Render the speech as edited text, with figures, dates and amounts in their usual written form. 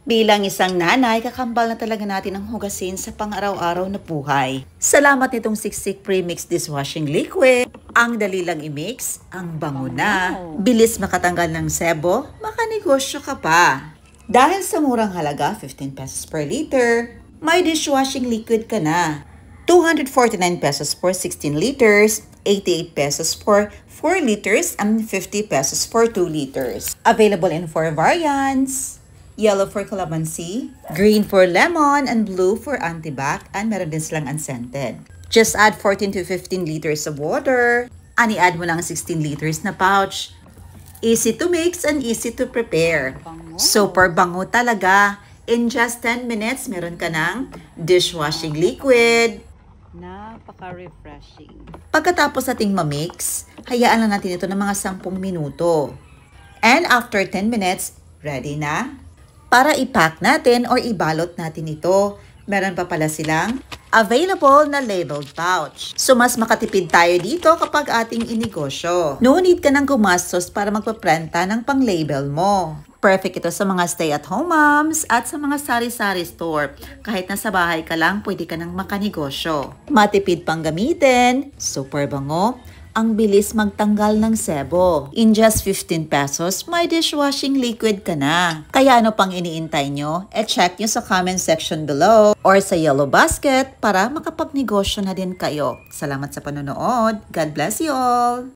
Bilang isang nanay, kakambal na talaga natin ang hugasin sa pang-araw-araw na buhay. Salamat nitong Siksik Premix Dishwashing Liquid. Ang dali lang i-mix, ang bango na. Bilis makatanggal ng sebo, makanegosyo ka pa. Dahil sa murang halaga, 15 pesos per liter, may dishwashing liquid ka na. 249 pesos for 16 liters, 88 pesos for 4 liters, and 50 pesos for 2 liters. Available in 4 variants. Yellow for calamansi, green for lemon, and blue for antibac, and meron din silang unscented. Just add 14 to 15 liters of water, and i-add mo lang 16 liters na pouch. Easy to mix and easy to prepare. Super bango talaga. In just 10 minutes, meron ka ng dishwashing liquid. Napaka-refreshing. Pagkatapos nating ma-mix, hayaan lang natin ito ng mga 10 minuto. And after 10 minutes, ready na? Para i-pack natin or ibalot natin ito, meron pa pala silang available na labeled pouch. So mas makatipid tayo dito kapag ating inegosyo. No need ka nang gumastos para magpaprenta ng pang-label mo. Perfect ito sa mga stay-at-home moms at sa mga sari-sari store. Kahit nasa bahay ka lang, pwede ka nang makanegosyo. Matipid pang gamitin, super bango, ang bilis magtanggal ng sebo. In just 15 pesos, may dishwashing liquid ka na. Kaya ano pang iniintay nyo? Check nyo sa comment section below or sa yellow basket para makapagnegosyo na din kayo. Salamat sa panonood. God bless you all!